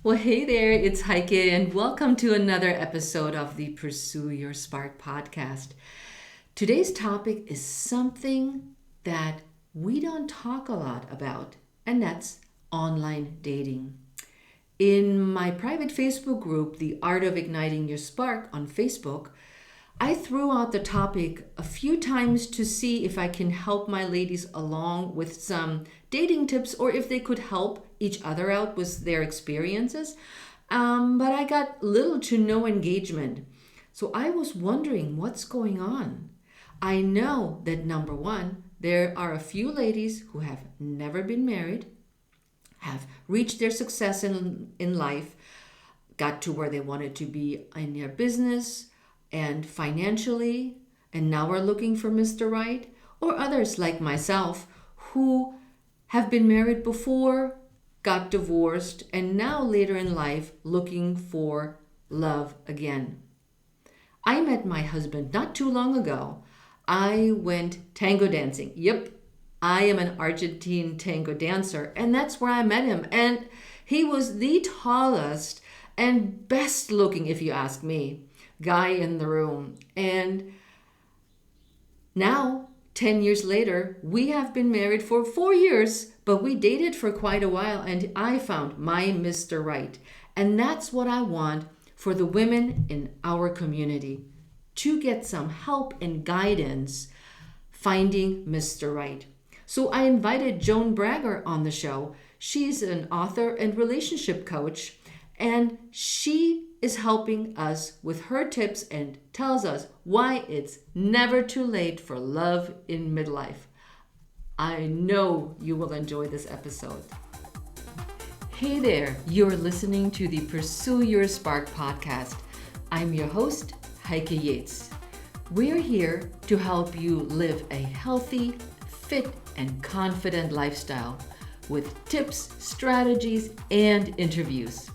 Well, hey there, it's Heike, and welcome to another episode of the Pursue Your Spark podcast. Today's topic is something that we don't talk a lot about, and that's online dating. In my private Facebook group, The Art of Igniting Your Spark on Facebook, I threw out the topic a few times to see if I can help my ladies along with some dating tips or if they could help each other out with their experiences. But I got little to no engagement. So I was wondering what's going on. I know that number one, there are a few ladies who have never been married, have reached their success in life, got to where they wanted to be in their business and financially, and now we're looking for Mr. Right, or others like myself who have been married before, got divorced, and now later in life looking for love again. I met my husband not too long ago. I went tango dancing. Yep, I am an Argentine tango dancer, and that's where I met him. And he was the tallest and best looking, if you ask me, guy in the room. And now, 10 years later, we have been married for 4 years, but we dated for quite a while, and I found my Mr. Right. And that's what I want for the women in our community to get some help and guidance finding Mr. Right. So I invited Joan Bragar on the show. She's an author and relationship coach, and she is helping us with her tips and tells us why it's never too late for love in midlife. I know you will enjoy this episode. Hey there, you're listening to the Pursue Your Spark podcast. I'm your host, Heike Yates. We're here to help you live a healthy, fit, and confident lifestyle with tips, strategies, and interviews.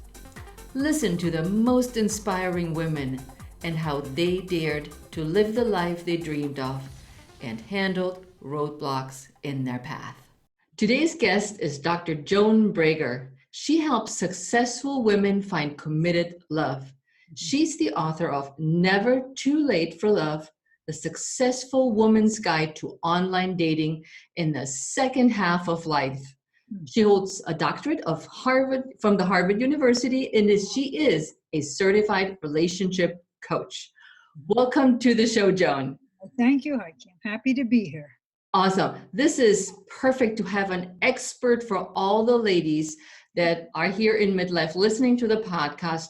Listen to the most inspiring women and how they dared to live the life they dreamed of and handled roadblocks in their path. Today's guest is Dr. Joan Bragar. She helps successful women find committed love. She's the author of Never Too Late for Love, the Successful Woman's Guide to Online Dating in the Second Half of Life. She holds a doctorate of Harvard from the Harvard University, and she is a certified relationship coach. Welcome to the show, Joan. Thank you, Heike. I'm happy to be here. Awesome. This is perfect to have an expert for all the ladies that are here in midlife listening to the podcast.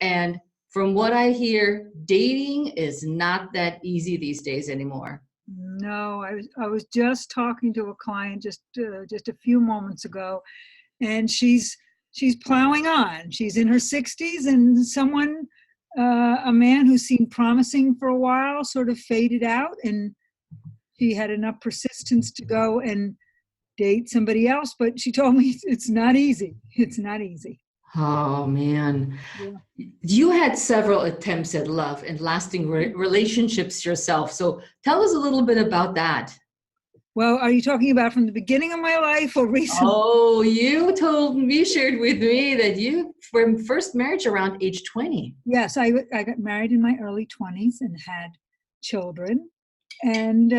And from what I hear, dating is not that easy these days anymore. No, I was just talking to a client just a few moments ago, and she's plowing on. She's in her 60s, and a man who seemed promising for a while sort of faded out, and she had enough persistence to go and date somebody else. But she told me it's not easy. It's not easy. Oh, man. Yeah. You had several attempts at love and lasting relationships yourself. So tell us a little bit about that. Well, are you talking about from the beginning of my life or recently? Oh, you shared with me that you were first marriage around age 20. Yes, I got married in my early 20s and had children. And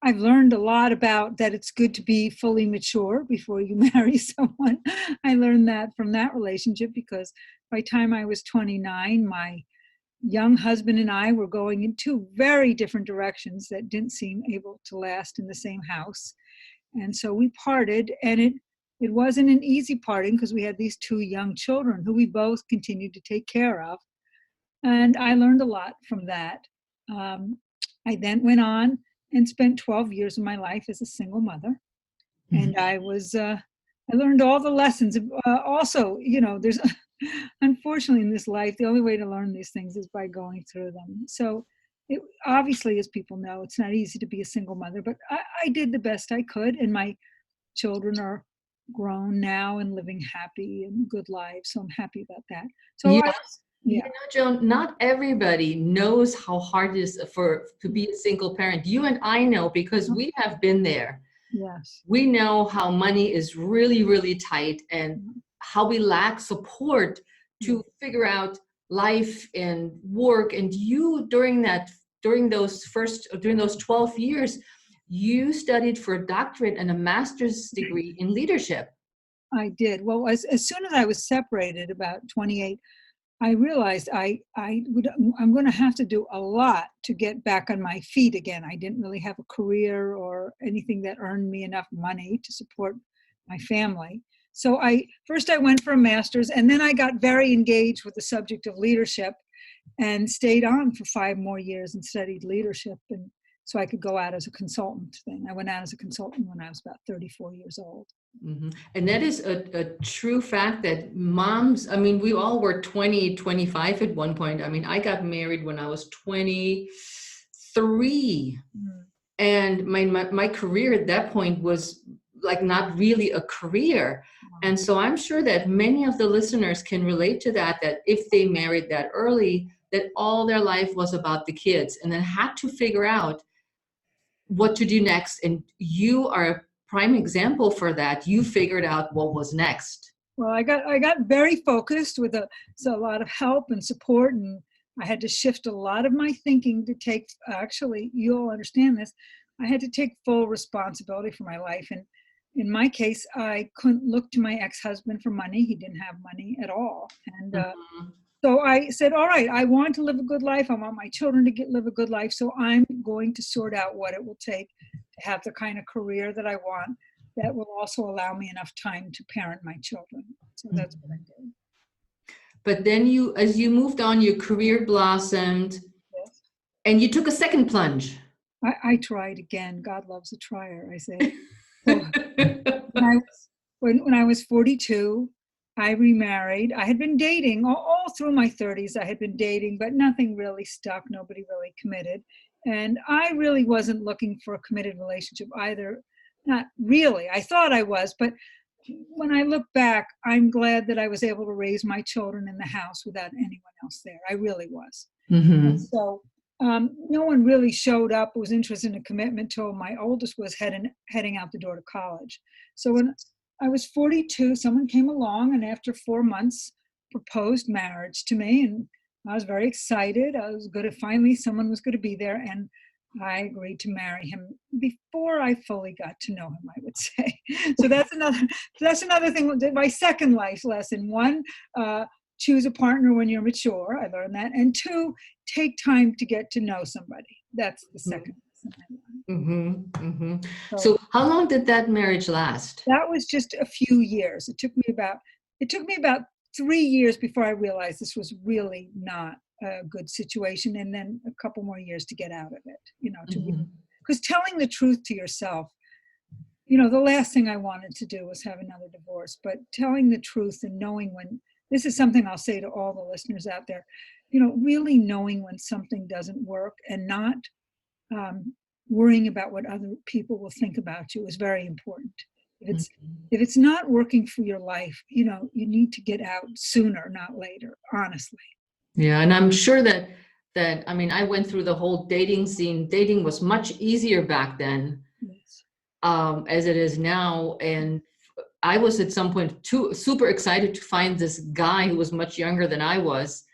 I've learned a lot about that it's good to be fully mature before you marry someone. I learned that from that relationship because by the time I was 29, my young husband and I were going in two very different directions that didn't seem able to last in the same house. And so we parted, and it wasn't an easy parting because we had these two young children who we both continued to take care of. And I learned a lot from that. I then went on and spent 12 years of my life as a single mother. And I learned all the lessons. Also, there's, unfortunately in this life, the only way to learn these things is by going through them. So obviously, as people know, it's not easy to be a single mother, but I did the best I could. And my children are grown now and living happy and good lives. So I'm happy about that. So Yes. You know, Joan, not everybody knows how hard it is to be a single parent. You and I know because we have been there. Yes. We know how money is really, really tight and how we lack support to figure out life and work. And you, during those 12 years, you studied for a doctorate and a master's degree in leadership. I did. Well, as soon as I was separated, about 28, I realized I'm going to have to do a lot to get back on my feet again. I didn't really have a career or anything that earned me enough money to support my family. So I went for a master's, and then I got very engaged with the subject of leadership and stayed on for 5 more years and studied leadership, and so I could go out as a consultant. Then I went out as a consultant when I was about 34 years old. Mm-hmm. And that is a true fact that moms, I mean, we all were 20, 25 at one point. I mean, I got married when I was 23. Mm. And my career at that point was like not really a career. And so I'm sure that many of the listeners can relate to that if they married that early, that all their life was about the kids and then had to figure out what to do next. And you are a prime example for that. You figured out what was next. Well, I got very focused with a lot of help and support, and I had to shift a lot of my thinking to take, actually, you'll understand this, I had to take full responsibility for my life. And in my case, I couldn't look to my ex-husband for money. He didn't have money at all. And so I said, all right, I want to live a good life. I want my children to live a good life. So I'm going to sort out what it will take to have the kind of career that I want that will also allow me enough time to parent my children. So that's what I did. But then as you moved on, your career blossomed. Yes. And you took a second plunge. I tried again. God loves a trier, I say. So when I was 42, I remarried. I had been dating all through my 30s. I had been dating, but nothing really stuck. Nobody really committed. And I really wasn't looking for a committed relationship either. Not really. I thought I was, but when I look back, I'm glad that I was able to raise my children in the house without anyone else there. I really was. Mm-hmm. And so no one really showed up, was interested in a commitment till my oldest was heading out the door to college. So when I was 42, someone came along and after 4 months proposed marriage to me, and I was very excited. I was good at finally someone was going to be there, and I agreed to marry him before I fully got to know him, I would say. So that's another thing. My second life lesson: 1, choose a partner when you're mature. I learned that, and 2, take time to get to know somebody. That's the second lesson I learned. Mm-hmm, mm-hmm. So how long did that marriage last? That was just a few years. It took me about 3 years before I realized this was really not a good situation, and then a couple more years to get out of it, because telling the truth to yourself, the last thing I wanted to do was have another divorce, but telling the truth and knowing when, this is something I'll say to all the listeners out there, really knowing when something doesn't work and not worrying about what other people will think about you is very important. If it's not working for your life, you need to get out sooner, not later, honestly. Yeah, and I'm sure that I mean, I went through the whole dating scene. Dating was much easier back then, yes, as it is now. And I was at some point super excited to find this guy who was much younger than I was,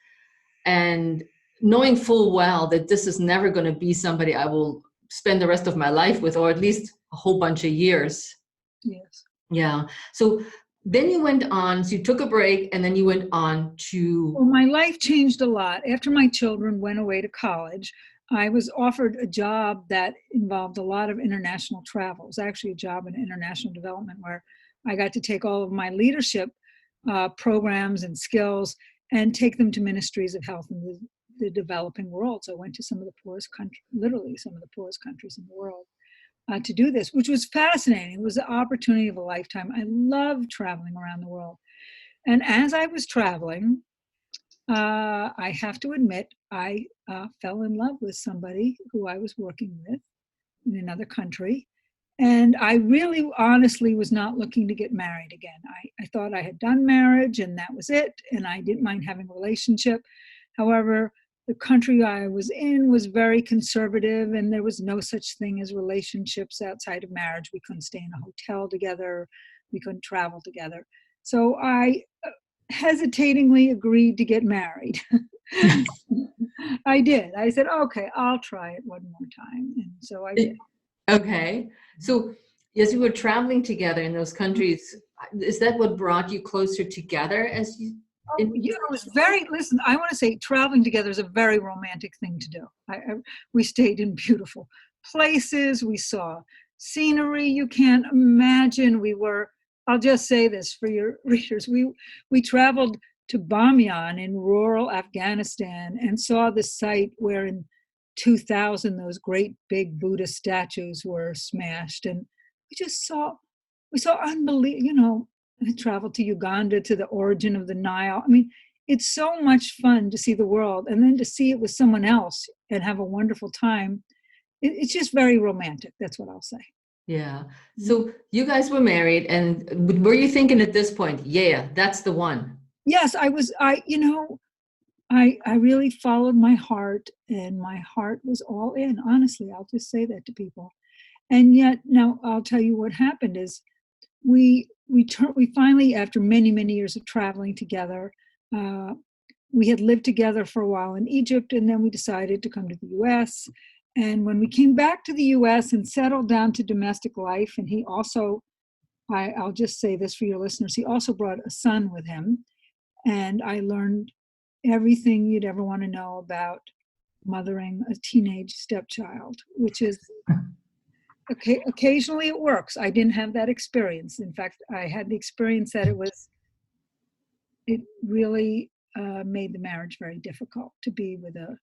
and knowing full well that this is never going to be somebody I will spend the rest of my life with, or at least a whole bunch of years. Yes. Yeah. So then you went on, so you took a break, and then you went on to... Well, my life changed a lot. After my children went away to college, I was offered a job that involved a lot of international travel. It was actually a job in international development where I got to take all of my leadership programs and skills and take them to ministries of health in the developing world. So I went to some of the poorest countries, literally some of the poorest countries in the world. To do this, which was fascinating. It was the opportunity of a lifetime. I loved traveling around the world. And as I was traveling, I have to admit, I fell in love with somebody who I was working with in another country. And I really honestly was not looking to get married again. I thought I had done marriage and that was it. And I didn't mind having a relationship. However, the country I was in was very conservative, and there was no such thing as relationships outside of marriage. We couldn't stay in a hotel together. We couldn't travel together. So I hesitatingly agreed to get married. I did. I said, okay, I'll try it one more time. And so I did. Okay. So as you were traveling together in those countries, is that what brought you closer together as you Oh, in yeah, it was very, listen, I want to say traveling together is a very romantic thing to do. We stayed in beautiful places. We saw scenery you can't imagine. I'll just say this for your readers. We traveled to Bamyan in rural Afghanistan and saw the site where in 2000 those great big Buddha statues were smashed. And we saw unbelievable, I traveled to Uganda, to the origin of the Nile. I mean, it's so much fun to see the world and then to see it with someone else and have a wonderful time. It's just very romantic. That's what I'll say. Yeah. So you guys were married, and were you thinking at this point, yeah, that's the one? Yes, I was. I really followed my heart, and my heart was all in. Honestly, I'll just say that to people. And yet, now I'll tell you what happened is we finally, after many years of traveling together, uh, we had lived together for a while in Egypt, and then we decided to come to the U.S. And when we came back to the U.S. and settled down to domestic life, and he also, I'll just say this for your listeners, he also brought a son with him, and I learned everything you'd ever want to know about mothering a teenage stepchild, which is occasionally it works. I didn't have that experience. In fact, I had the experience that it really made the marriage very difficult to be with a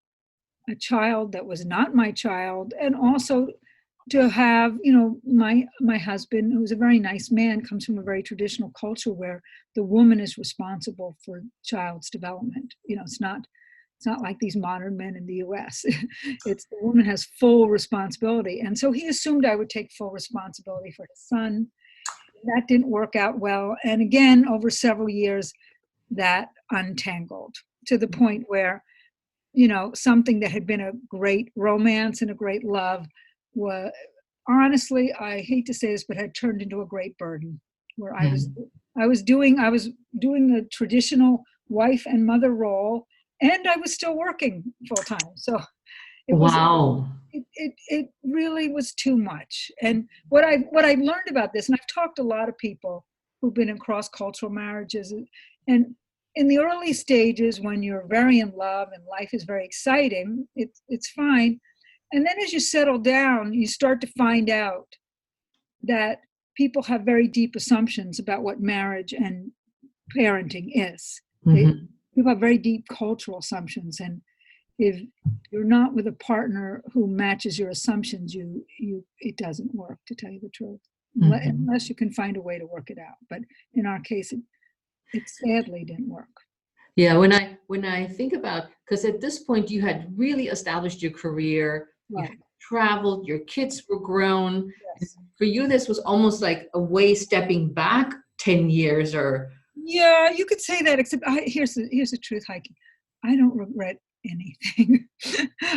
child that was not my child, and also to have, my husband, who's a very nice man, comes from a very traditional culture where the woman is responsible for child's development. It's not like these modern men in the US. It's the woman has full responsibility. And so he assumed I would take full responsibility for his son. That didn't work out well. And again, over several years, that untangled to the point where, something that had been a great romance and a great love was, honestly, I hate to say this, but had turned into a great burden where I was doing the traditional wife and mother role, and I was still working full time. So Wow. it really was too much. And what I learned about this, and I've talked to a lot of people who've been in cross-cultural marriages, and in the early stages when you're very in love and life is very exciting, it's fine. And then as you settle down, you start to find out that people have very deep assumptions about what marriage and parenting is. People have very deep cultural assumptions, and if you're not with a partner who matches your assumptions, it doesn't work, to tell you the truth, unless you can find a way to work it out. But in our case, it sadly didn't work. Yeah, when I think about, because at this point you had really established your career, you had traveled, your kids were grown. Yes. For you, this was almost like a way stepping back 10 years or. Yeah, you could say that, except here's the truth, Heike. I don't regret anything.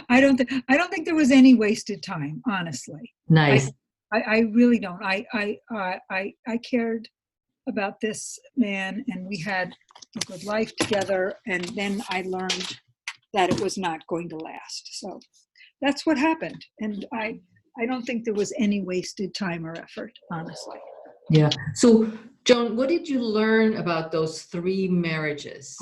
I don't think there was any wasted time, honestly. Nice. I really don't. I cared about this man, and we had a good life together, and then I learned that it was not going to last. So that's what happened. And I don't think there was any wasted time or effort, honestly. Yeah. So, Joan, what did you learn about those 3 marriages?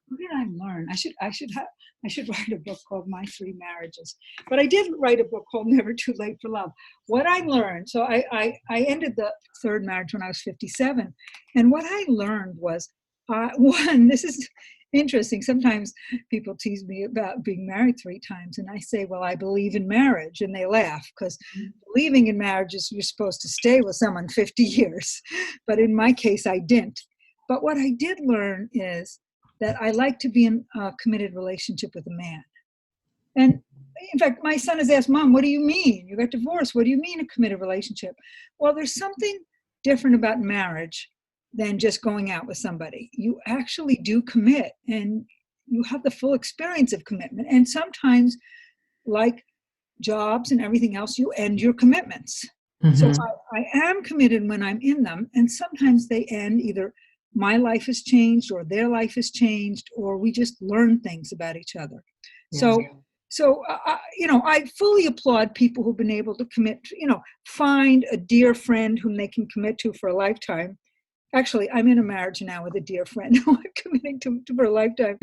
What did I learn? I should write a book called My 3 Marriages. But I did write a book called Never Too Late for Love. What I learned, so I ended the 3rd marriage when I was 57. And what I learned was, one, this is interesting. Sometimes people tease me about being married 3 times. And I say, well, I believe in marriage. And they laugh, because believing in marriage is you're supposed to stay with someone 50 years. But in my case, I didn't. But what I did learn is that I like to be in a committed relationship with a man. And in fact, my son has asked, Mom, what do you mean? You got divorced. What do you mean a committed relationship? Well, there's something different about marriage than just going out with somebody. You actually do commit, and you have the full experience of commitment. And sometimes, like jobs and everything else, you end your commitments. So I am committed when I'm in them, and sometimes they end either my life has changed or their life has changed, or we just learn things about each other. Yeah. So I fully applaud people who've been able to commit, find a dear friend whom they can commit to for a lifetime. Actually, I'm in a marriage now with a dear friend who I'm committing to for a lifetime.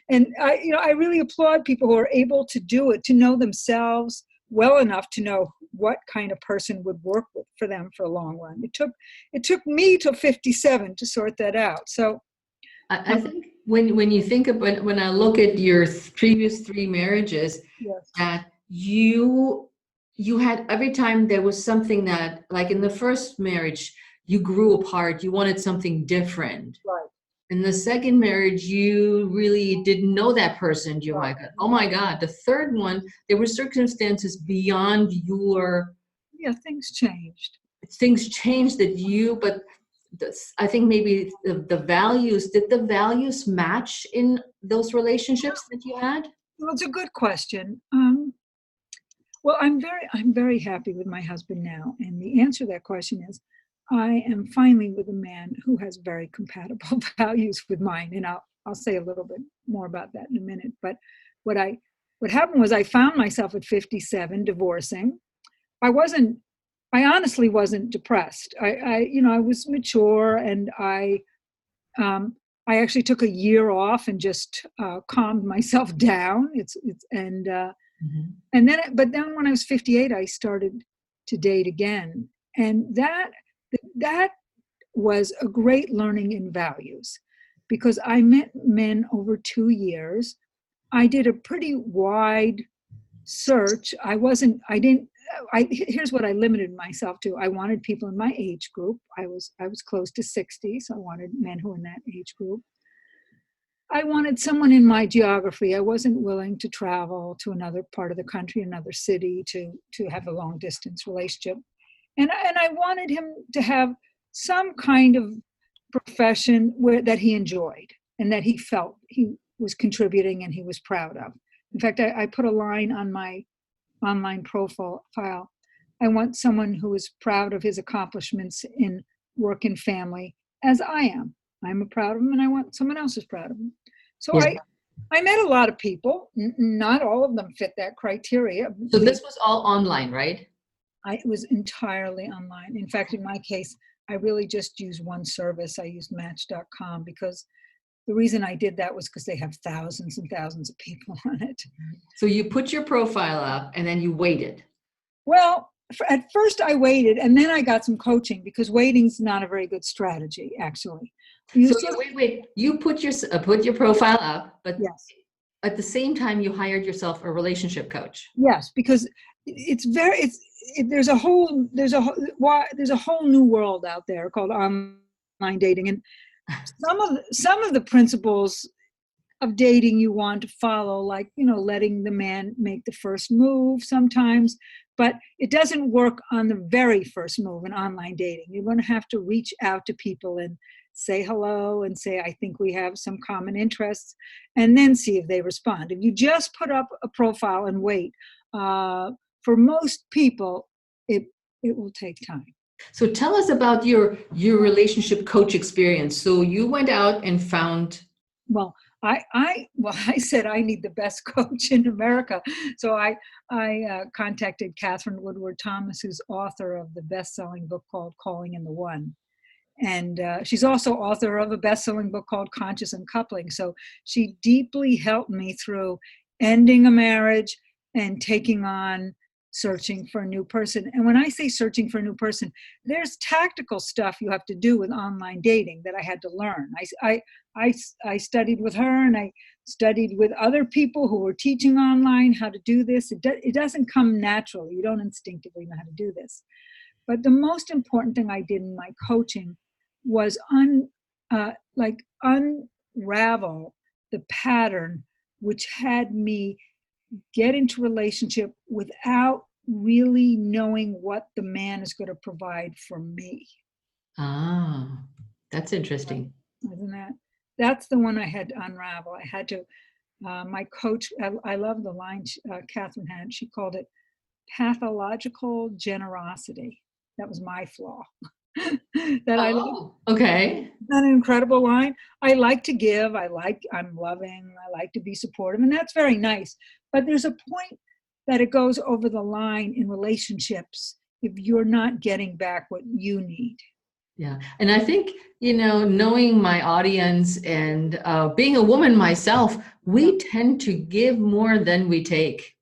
And I really applaud people who are able to do it, to know themselves well enough to know what kind of person would work for them for a long run. It took me till 57 to sort that out. So I think when you think about, when I look at your previous three marriages, yes, that you had, every time there was something that, like in the first marriage, you grew apart, you wanted something different. right, In the second marriage, you really didn't know that person. You right, might go, oh my God. The third one, there were circumstances beyond your, yeah, things changed. things changed that you, but I think maybe the values, did the values match in those relationships that you had? Well, it's a good question. Well, I'm very happy with my husband now, and the answer to that question is, I am finally with a man who has very compatible values with mine, and I'll say a little bit more about that in a minute. But what I what happened was I found myself at 57 divorcing. I wasn't. I honestly wasn't depressed. I was mature, and um, I actually took a year off and just calmed myself down. It's Mhm. but then when I was 58, I started to date again, and that was a great learning in values, because I met men over 2 years. I did a pretty wide search. I didn't. Here's what I limited myself to. I wanted people in my age group. I was close to 60, so I wanted men who were in that age group. I wanted someone in my geography. I wasn't willing to travel to another part of the country, another city, to have a long distance relationship. And I wanted him to have some kind of profession that he enjoyed and that he felt he was contributing and he was proud of. In fact, I put a line on my online profile. I want someone who is proud of his accomplishments in work and family, as I am. I'm proud of him, and I want someone else is proud of him. So Yeah. I met a lot of people. Not all of them fit that criteria. So this was all online, right? It was entirely online. In fact, in my case, I really just used one service. I used Match.com, because the reason I did that was because they have thousands and thousands of people on it. So you put your profile up and then you waited. Well, at first I waited, and then I got some coaching, because waiting's not a very good strategy, actually. You So sort you of, wait. You put your profile up, but yes, at the same time you hired yourself a relationship coach. yes, because it's very it's it, there's a whole new world out there called online dating, and some of the principles of dating you want to follow, like, letting the man make the first move sometimes, but it doesn't work on the very first move in online dating. You're going to have to reach out to people and say hello and say, I think we have some common interests, and then see if they respond. If you just put up a profile and wait, uh, for most people, it it will take time. So tell us about your relationship coach experience. So you went out and found. Well, I said I need the best coach in America, so I contacted Catherine Woodward Thomas, who's author of the best-selling book called Calling in the One, and she's also author of a best-selling book called Conscious Uncoupling. So she deeply helped me through ending a marriage and taking on searching for a new person. And when I say searching for a new person, there's tactical stuff you have to do with online dating that I had to learn. I studied with her, and I studied with other people who were teaching online how to do this. It doesn't come naturally. You don't instinctively know how to do this. But the most important thing I did in my coaching was unravel the pattern which had me get into relationship without really knowing what the man is going to provide for me. Ah, that's interesting. Isn't that's the one I had to unravel. I had to, my coach, I love the line Catherine had. She called it pathological generosity. That was my flaw. that I like. Oh, okay. An incredible line. I like to give. I'm loving. I like to be supportive, and that's very nice. But there's a point that it goes over the line in relationships if you're not getting back what you need. Yeah. And I think, knowing my audience and being a woman myself, Yeah, we tend to give more than we take.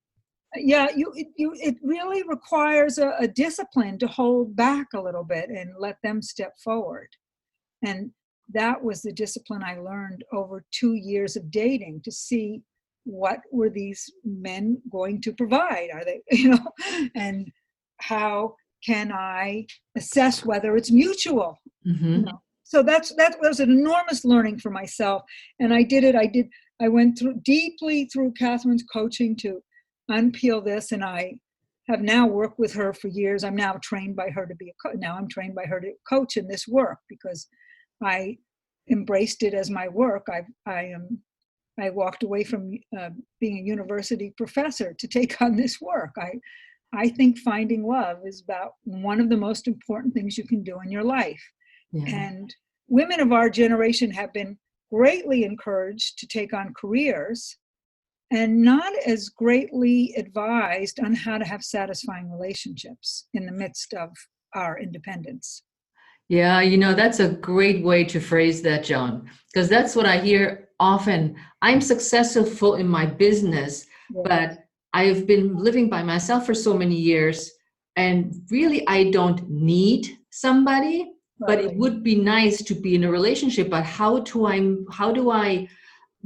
yeah. It really requires a discipline to hold back a little bit and let them step forward. And that was the discipline I learned over 2 years of dating to see what were these men going to provide? Are they, and how can I assess whether it's mutual? You Hmm. know, so that was an enormous learning for myself. And I did it. I went through deeply through Catherine's coaching to unpeel this, and I have now worked with her for years. I'm now trained by her to be now I'm trained by her to coach in this work because I embraced it as my work. I walked away from being a university professor to take on this work. I think finding love is about one of the most important things you can do in your life. Yeah. And women of our generation have been greatly encouraged to take on careers and not as greatly advised on how to have satisfying relationships in the midst of our independence. Yeah, that's a great way to phrase that, Joan, because that's what I hear often. I'm successful in my business, Yeah, but I've been living by myself for so many years, and really I don't need somebody, but it right. would be nice to be in a relationship. But how do I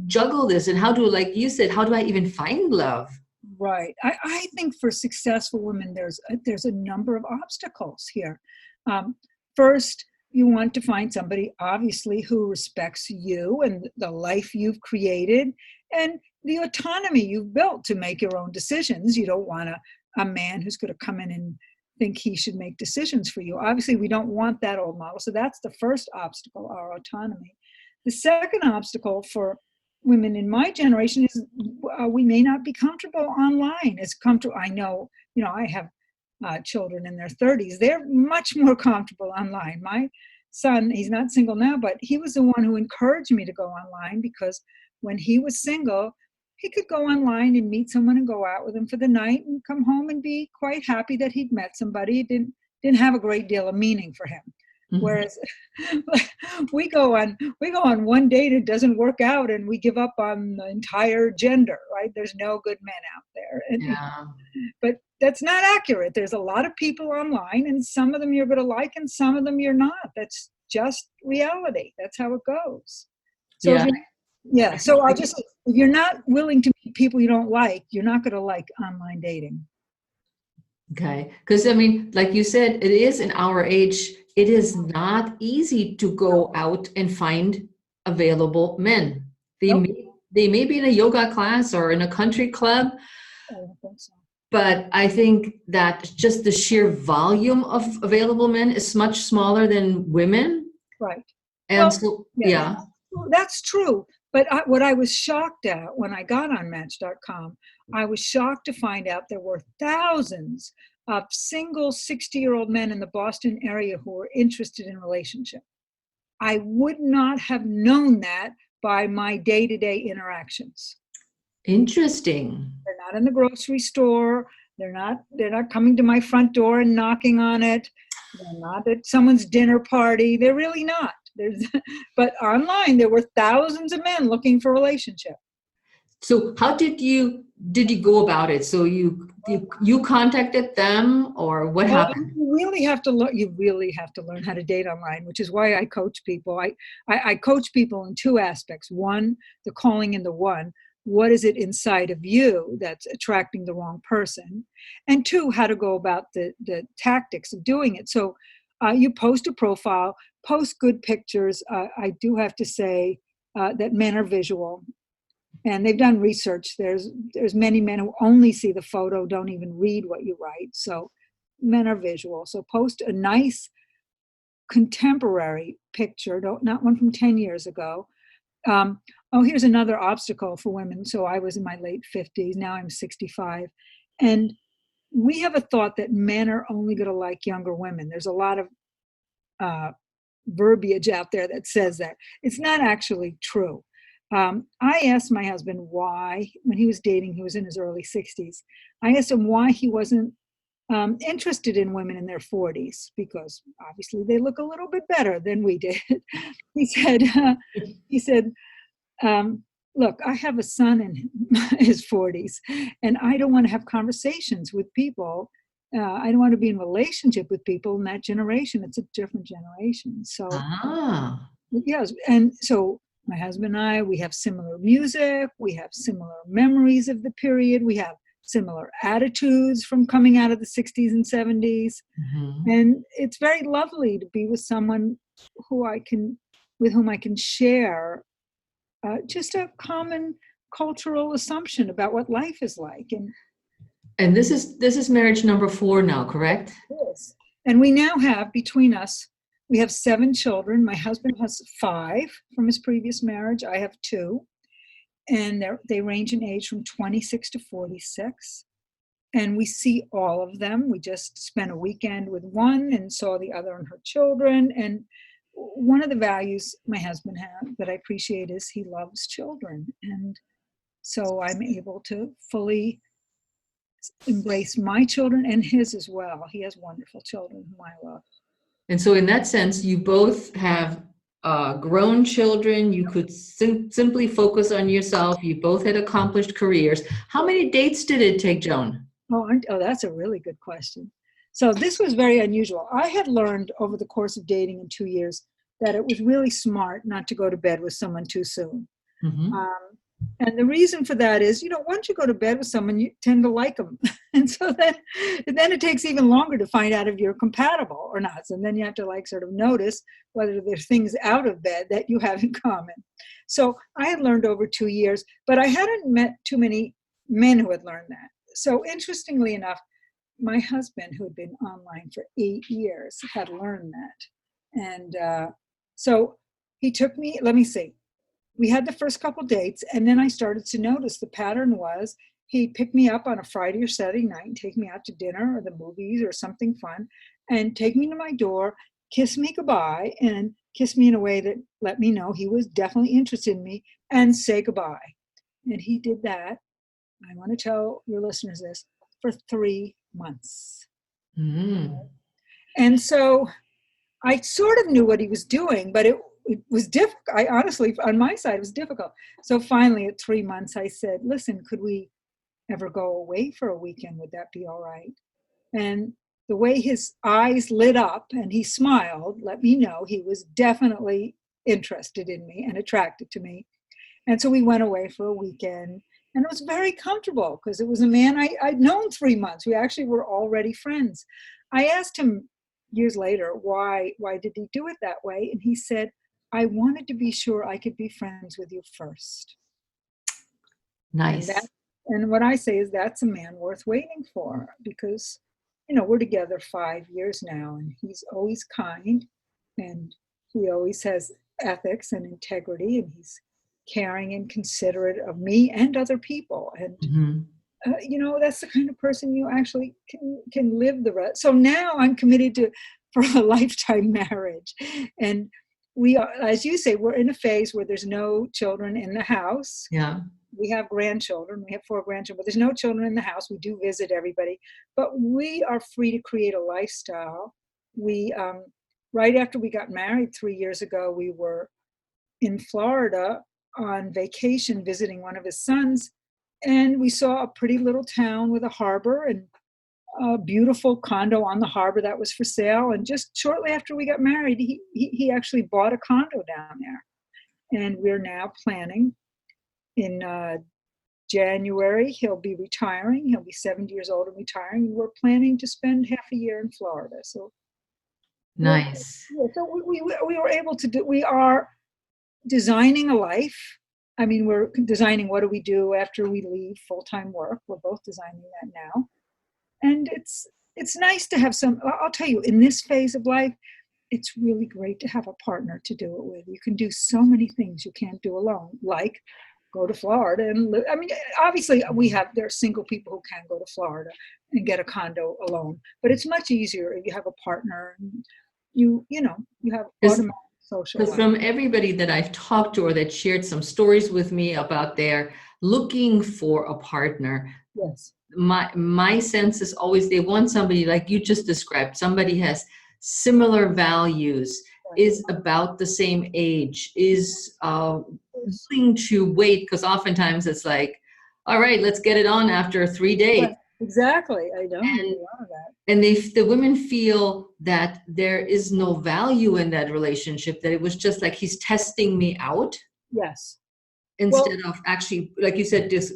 juggle this, and like you said, how do I even find love? Right. I think for successful women, there's a number of obstacles here. Um, First, you want to find somebody, obviously, who respects you and the life you've created and the autonomy you've built to make your own decisions. You don't want a man who's going to come in and think he should make decisions for you. Obviously, we don't want that old model. So that's the first obstacle, our autonomy. The second obstacle for women in my generation is we may not be comfortable online as comfortable. I know, I have children in their 30s. They're much more comfortable online. My son, he's not single now, but he was the one who encouraged me to go online because when he was single, he could go online and meet someone and go out with them for the night and come home and be quite happy that he'd met somebody. It didn't have a great deal of meaning for him. Mhm. Whereas we go on one date, it doesn't work out, and we give up on the entire gender, right? There's no good men out there, Yeah. but that's not accurate. There's a lot of people online, and some of them you're going to like, and some of them you're not. That's just reality. That's how it goes. So if Yeah. you're, yeah, I so think I'll just if you're not willing to meet people you don't like, you're not going to like online dating. Okay. Because I mean, like you said, it is in our age, it is not easy to go out and find available men. They Nope. may, they may be in a yoga class or in a country club, I don't think so. but I think that just the sheer volume of available men is much smaller than women. Right. And Well, so, yeah, yeah. that's true. But what I was shocked at when I got on Match.com, I was shocked to find out there were thousands of single 60-year-old men in the Boston area who were interested in relationship. I would not have known that by my day-to-day interactions. Interesting. They're not in the grocery store. They're not coming to my front door and knocking on it. They're not at someone's dinner party. They're really not. But online there were thousands of men looking for a relationship. So how did you go about it? So you contacted them, or what Well, happened? you really have to learn. You really have to learn how to date online, which is why I coach people. I coach people in two aspects. One, the calling in the one. What is it inside of you that's attracting the wrong person? And two, how to go about the tactics of doing it. So you post a profile, post good pictures. I do have to say that men are visual, and they've done research. There's many men who only see the photo, don't even read what you write. So men are visual. So post a nice contemporary picture, not one from 10 years ago. Here's another obstacle for women. So I was in my late 50s. Now I'm 65. And we have a thought that men are only going to like younger women. There's a lot of uh, verbiage out there that says that. It's not actually true. I asked my husband why, when he was dating, he was in his early 60s. I asked him why he wasn't interested in women in their 40s, because obviously they look a little bit better than we did. he said, he said, um, look, I have a son in his 40s, and I don't want to have conversations with people. I don't want to be in relationship with people in that generation. It's a different generation. So, Ah. yes. And so my husband and I, we have similar music. We have similar memories of the period. We have similar attitudes from coming out of the 60s and 70s. Mhm. And it's very lovely to be with someone with whom I can share just a common cultural assumption about what life is like. And this is marriage number 4 now, correct? Yes. And we now have between us, we have 7 children. My husband has 5 from his previous marriage. I have 2, and they range in age from 26 to 46. And we see all of them. We just spent a weekend with one and saw the other and her children. And one of the values my husband has that I appreciate is he loves children. And so I'm able to fully embrace my children and his as well. He has wonderful children whom I love. And so in that sense, you both have grown children. You could simply focus on yourself. You both had accomplished careers. How many dates did it take, Joan? Oh, that's a really good question. So this was very unusual. I had learned over the course of dating in 2 years that it was really smart not to go to bed with someone too soon. Hmm. Um, and the reason for that is, once you go to bed with someone, you tend to like them. And so then it takes even longer to find out if you're compatible or not. And then you have to sort of notice whether there's things out of bed that you have in common. So I had learned over 2 years, but I hadn't met too many men who had learned that. So interestingly enough, my husband, who had been online for 8 years, had learned that. And so he took me, let me see, we had the first couple dates, and then I started to notice the pattern was he'd pick me up on a Friday or Saturday night and take me out to dinner or the movies or something fun and take me to my door, kiss me goodbye, and kiss me in a way that let me know he was definitely interested in me, and say goodbye. And he did that. I want to tell your listeners this for 3 months. Mm. And so I sort of knew what he was doing, but it was difficult. I honestly, on my side, it was difficult. So finally, at 3 months, I said, listen, could we ever go away for a weekend? Would that be all right? And the way his eyes lit up and he smiled let me know he was definitely interested in me and attracted to me. And so we went away for a weekend, and it was very comfortable because it was a man I'd known 3 months. We actually were already friends. I asked him years later why did he do it that way, and he said, I wanted to be sure I could be friends with you first. And that Nice. and what I say is that's a man worth waiting for, because we're together 5 years now, and he's always kind, and he always has ethics and integrity, and he's caring and considerate of me and other people. And Hmm. that's the kind of person you actually can live the rest. So now I'm committed to for a lifetime marriage, and we are, as you say, we're in a phase where there's no children in the house. Yeah. We have grandchildren. We have 4 grandchildren, but there's no children in the house. We do visit everybody, but we are free to create a lifestyle. We right after we got married 3 years ago, we were in Florida on vacation visiting one of his sons, and we saw a pretty little town with a harbor and a beautiful condo on the harbor that was for sale. And just shortly after we got married, he actually bought a condo down there, and we're now planning in January. He'll be retiring. He'll be 70 years old and retiring. We're planning to spend half a year in Florida. So we're Nice. yeah, so we were able to do. We are designing a life. I mean, we're designing what do we do after we leave full-time work. We're both designing that now, and it's nice to have some. I'll tell you, in this phase of life, it's really great to have a partner to do it with. You can do so many things you can't do alone, like go to Florida and live. I mean, obviously there are single people who can go to Florida and get a condo alone, but it's much easier if you have a partner. And you have automatic social Because life. from everybody that I've talked to or that shared some stories with me about their looking for a partner, Yes. my sense is always they want somebody like you just described, somebody has similar values, is about the same age, is Yes. willing to wait, because oftentimes it's like, all right, let's get it on after 3 days. Right. Exactly. I know. And A lot of that. and the women feel that there is no value in that relationship, that it was just like he's testing me out Yes. Well, instead of actually, like you said, just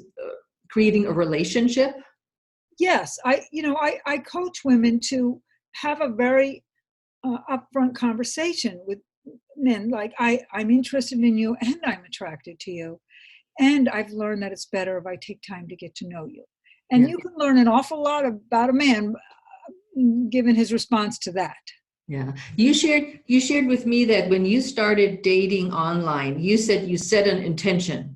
creating a relationship. yes. I coach women to have a very upfront conversation with men. Like, I'm interested in you and I'm attracted to you. And I've learned that it's better if I take time to get to know you. And Yeah. you can learn an awful lot about a man given his response to that. Yeah. You shared with me that when you started dating online, you said you set an intention.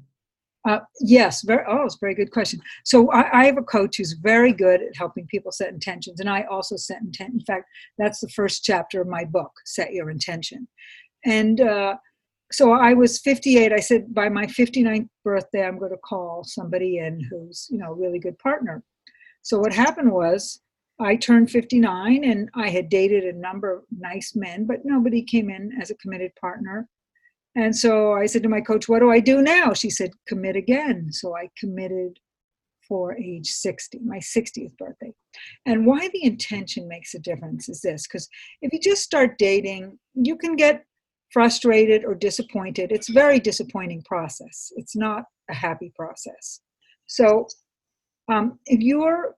Yes, it's a very good question. So I have a coach who's very good at helping people set intentions, and I also set intent. In fact, that's the first chapter of my book, Set Your Intention. And so I was 58. I said by my 59th birthday, I'm going to call somebody in who's a really good partner. So what happened was I turned 59 and I had dated a number of nice men, but nobody came in as a committed partner. And so I said to my coach, what do I do now? She said, commit again. So I committed for age 60, my 60th birthday. And why the intention makes a difference is this, because if you just start dating, you can get frustrated or disappointed. It's a very disappointing process. It's not a happy process. So if you're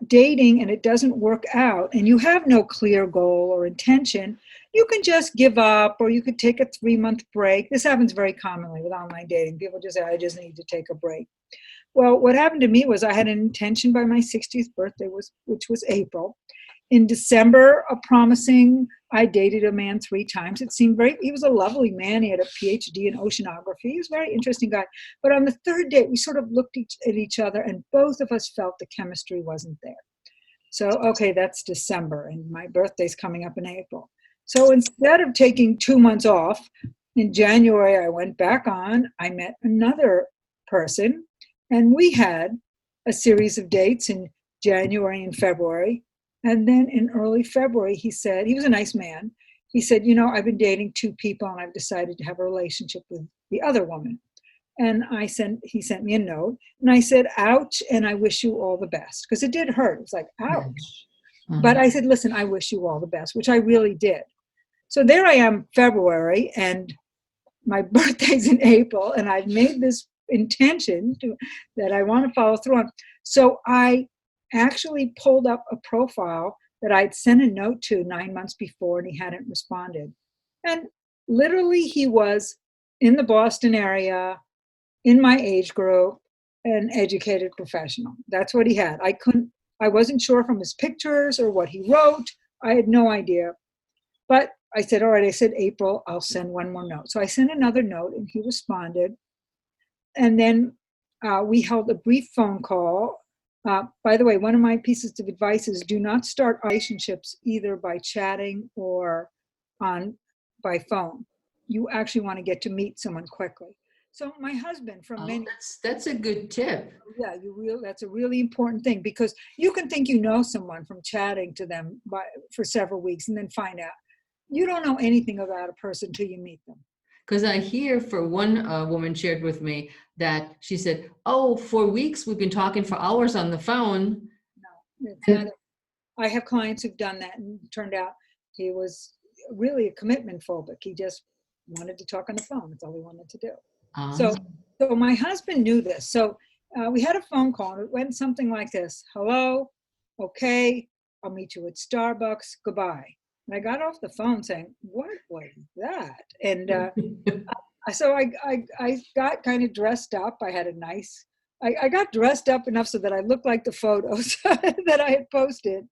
dating and it doesn't work out and you have no clear goal or intention, you can just give up or you could take a 3-month break. This happens very commonly with online dating. People just say, I just need to take a break. Well, what happened to me was I had an intention by my 60th birthday, which was April. In December, I dated a man 3 times. He was a lovely man. He had a PhD in oceanography. He was a very interesting guy. But on the 3rd date, we sort of looked at each other and both of us felt the chemistry wasn't there. So, okay, that's December and my birthday's coming up in April. So instead of taking 2 months off, in January, I went back on. I met another person and we had a series of dates in January and February. And then in early February, he said, he was a nice man. He said, I've been dating 2 people and I've decided to have a relationship with the other woman. And he sent me a note and I said, ouch, and I wish you all the best. Because it did hurt. It was like, ouch. But I said, listen, I wish you all the best, which I really did. So there I am, February, and my birthday's in April, and I've made this intention that I want to follow through on. So I actually pulled up a profile that I'd sent a note to 9 months before, and he hadn't responded. And literally, he was in the Boston area, in my age group, an educated professional. That's what he had. I wasn't sure from his pictures or what he wrote. I had no idea. But I said, all right, I said, April, I'll send one more note. So I sent another note and he responded. And then we held a brief phone call. By the way, one of my pieces of advice is do not start relationships either by chatting or by phone. You actually want to get to meet someone quickly. So my husband from many That's a good tip. yeah, that's a really important thing because you can think you know someone from chatting to them for several weeks and then find out you don't know anything about a person until you meet them. Because I hear for one woman shared with me that she said, oh, for weeks we've been talking for hours on the phone. No, it's not. I have clients who've done that and turned out he was really a commitment phobic. He just wanted to talk on the phone. That's all he wanted to do. So, so my husband knew this. So we had a phone call and it went something like this. Hello, okay, I'll meet you at Starbucks, goodbye. And I got off the phone saying, what was that? And so I got kind of dressed up. I had I got dressed up enough so that I looked like the photos that I had posted.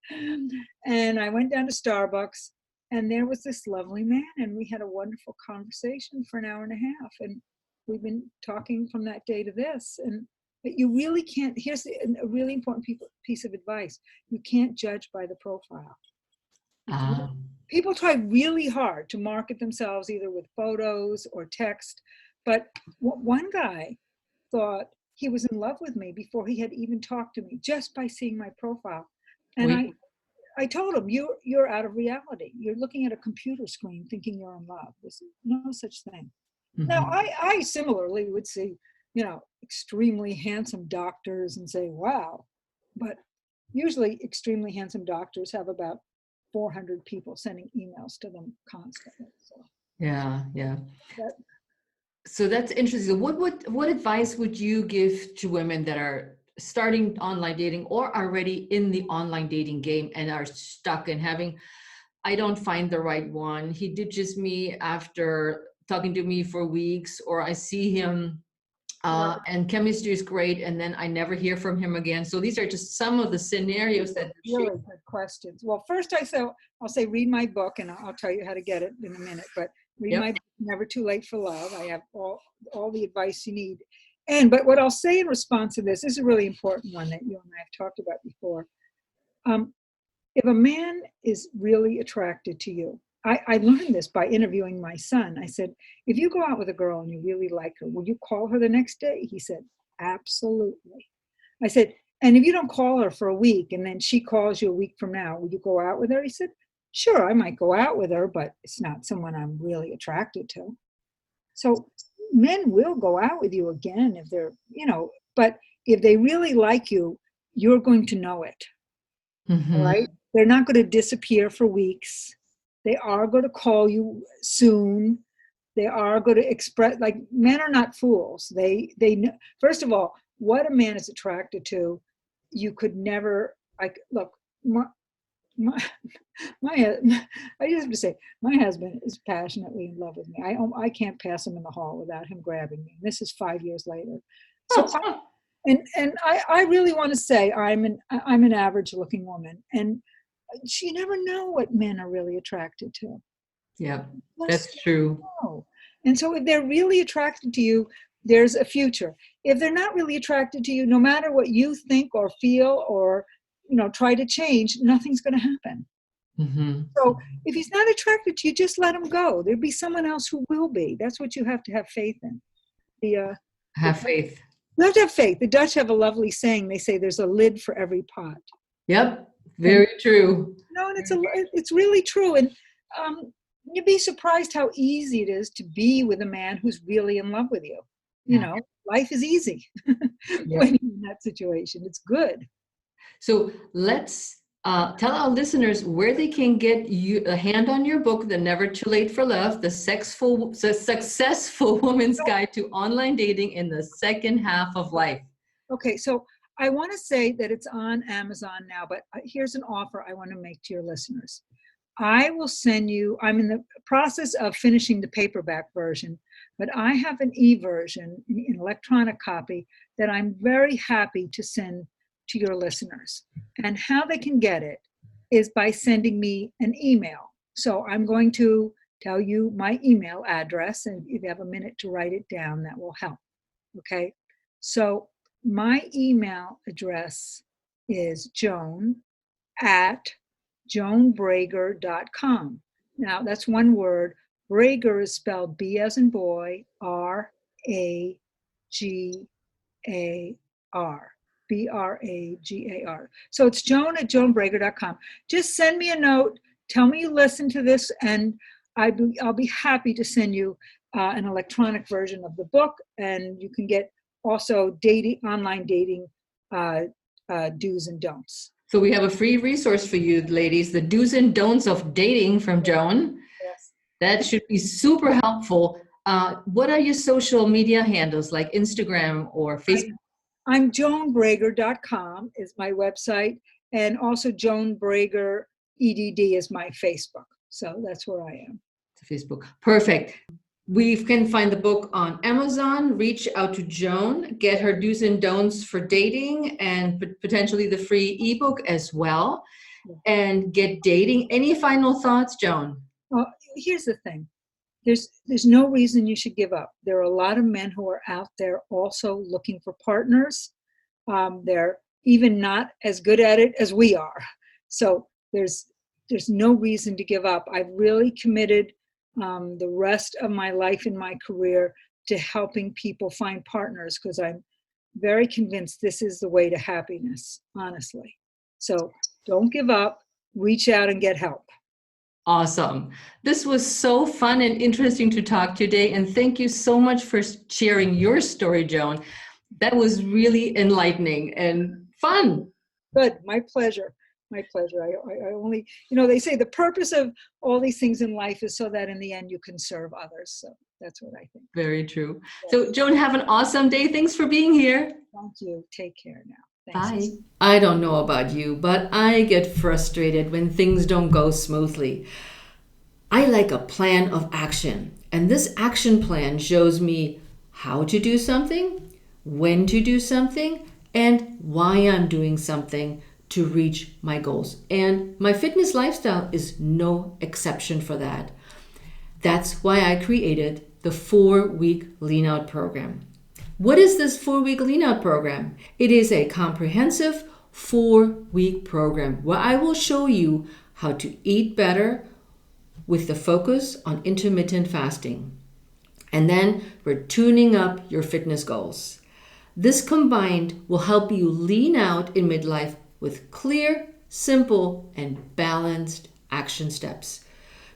And I went down to Starbucks and there was this lovely man and we had a wonderful conversation for an hour and a half. And we've been talking from that day to this. And but you really can't, here's a really important piece of advice. You can't judge by the profile. people try really hard to market themselves either with photos or text. But one guy thought he was in love with me before he had even talked to me, just by seeing my profile. And We, I told him, you're out of reality. You're looking at a computer screen thinking you're in love. There's no such thing. Now, mhm. I similarly would see, extremely handsome doctors and say, wow. But usually extremely handsome doctors have about 400 people sending emails to them constantly. So Yeah, yeah. that, So that's interesting. What advice would you give to women that are starting online dating or already in the online dating game and are stuck and having, I don't find the right one. He ditches me after talking to me for weeks, or I see him right. and chemistry is great, and then I never hear from him again. So these are just some of the scenarios that shape. Really good questions. Well, first I'll say read my book, and I'll tell you how to get it in a minute. But read Yep. my book, Never Too Late for Love. I have all the advice you need. But what I'll say in response to this is a really important one that you and I have talked about before. Um, if a man is really attracted to you, I learned this by interviewing my son. I said, if you go out with a girl and you really like her, will you call her the next day? He said, absolutely. I said, and if you don't call her for a week and then she calls you a week from now, will you go out with her? He said, sure, I might go out with her, but it's not someone I'm really attracted to. So men will go out with you again if they're, but if they really like you, you're going to know it. All Hmm. right. They're not going to disappear for weeks. They are going to call you soon. They are going to express, like, men are not fools. They know, first of all, what a man is attracted to, you could never, like, look, my, my I just have to say, my husband is passionately in love with me. I can't pass him in the hall without him grabbing me. This is 5 years later. So I really want to say I'm an average looking woman, and you never know what men are really attracted to. Yeah, Just that's true. know. And so if they're really attracted to you, there's a future. If they're not really attracted to you, no matter what you think or feel or try to change, nothing's going to happen. Hmm. So if he's not attracted to you, just let him go. There'll be someone else who will be. That's what you have to have faith in. The Have faith. You have to have faith. The Dutch have a lovely saying. They say there's a lid for every pot. Yep, And very true. and it's really true. And um, you'd be surprised how easy it is to be with a man who's really in love with you. Yeah. Life is easy Yep. when you're in that situation. It's good. So let's tell our listeners where they can get you a hand on your book, The Never Too Late for Love, the Successful Woman's Guide to Online Dating in the Second Half of Life. Okay, so I want to say that it's on Amazon now, but here's an offer I want to make to your listeners. I will send you, I'm in the process of finishing the paperback version, but I have an e-version, an electronic copy that I'm very happy to send to your listeners. And how they can get it is by sending me an email. So I'm going to tell you my email address, and if you have a minute to write it down, that will help. Okay. So my email address is joan@joanbragar.com. Now that's one word. Bragar is spelled B as in boy, Ragar. Bragar. So it's joan@joanbragar.com. Just send me a note. Tell me you listen to this, and I'll be happy to send you an electronic version of the book, and you can get also online dating do's and don'ts. So we have a free resource for you, ladies, the do's and don'ts of dating from Joan. Yes. That should be super helpful. What are your social media handles like Instagram or Facebook? I'm joanbragar.com is my website, and also Joan Bragar EDD is my Facebook. So that's where I am. Facebook. Perfect. We can find the book on Amazon. Reach out to Joan, get her do's and don'ts for dating and potentially the free ebook as well, and get dating. Any final thoughts, Joan? Well, here's the thing. There's no reason you should give up. There are a lot of men who are out there also looking for partners. They're even not as good at it as we are. So there's there's no reason to give up. I've really committed the rest of my life and my career to helping people find partners, because I'm very convinced this is the way to happiness, honestly. So don't give up, reach out and get help. Awesome. This was so fun and interesting to talk today. And thank you so much for sharing your story, Joan. That was really enlightening and fun. Good, my pleasure. My pleasure. I only, they say the purpose of all these things in life is so that in the end you can serve others. So that's what I think. Very true. Yes. So, Joan, have an awesome day. Thanks for being here. Thank you. Take care now. Thanks. Bye. I don't know about you, but I get frustrated when things don't go smoothly. I like a plan of action, and this action plan shows me how to do something, when to do something, and why I'm doing something to reach my goals. And my fitness lifestyle is no exception for that. That's why I created the 4-week lean out program. What is this 4-week lean out program? It is a comprehensive 4-week program where I will show you how to eat better with the focus on intermittent fasting. And then we're tuning up your fitness goals. This combined will help you lean out in midlife with clear, simple, and balanced action steps.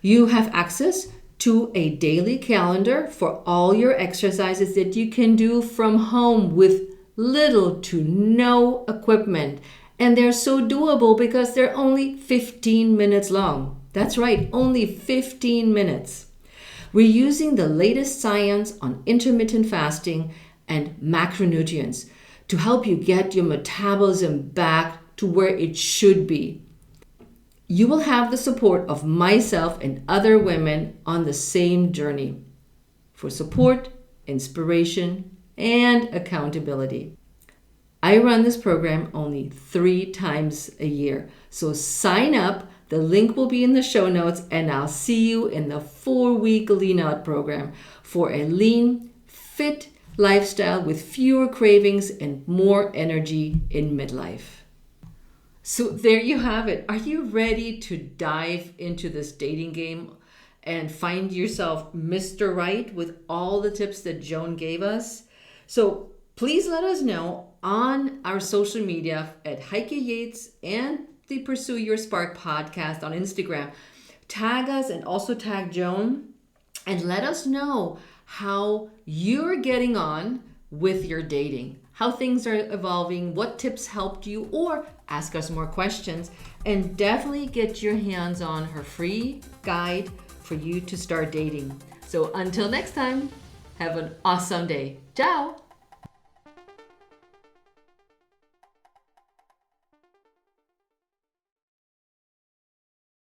You have access to a daily calendar for all your exercises that you can do from home with little to no equipment. And they're so doable because they're only 15 minutes long. That's right, only 15 minutes. We're using the latest science on intermittent fasting and macronutrients to help you get your metabolism back to where it should be. You will have the support of myself and other women on the same journey for support, inspiration, and accountability. I run this program only 3 times a year, so sign up. The link will be in the show notes, and I'll see you in the 4-week lean out program for a lean, fit lifestyle with fewer cravings and more energy in midlife. So there you have it. Are you ready to dive into this dating game and find yourself Mr. Right with all the tips that Joan gave us? So please let us know on our social media at Heike Yates and the Pursue Your Spark podcast on Instagram. Tag us and also tag Joan and let us know how you're getting on with your dating, how things are evolving, what tips helped you, or ask us more questions. And definitely get your hands on her free guide for you to start dating. So until next time, have an awesome day. Ciao.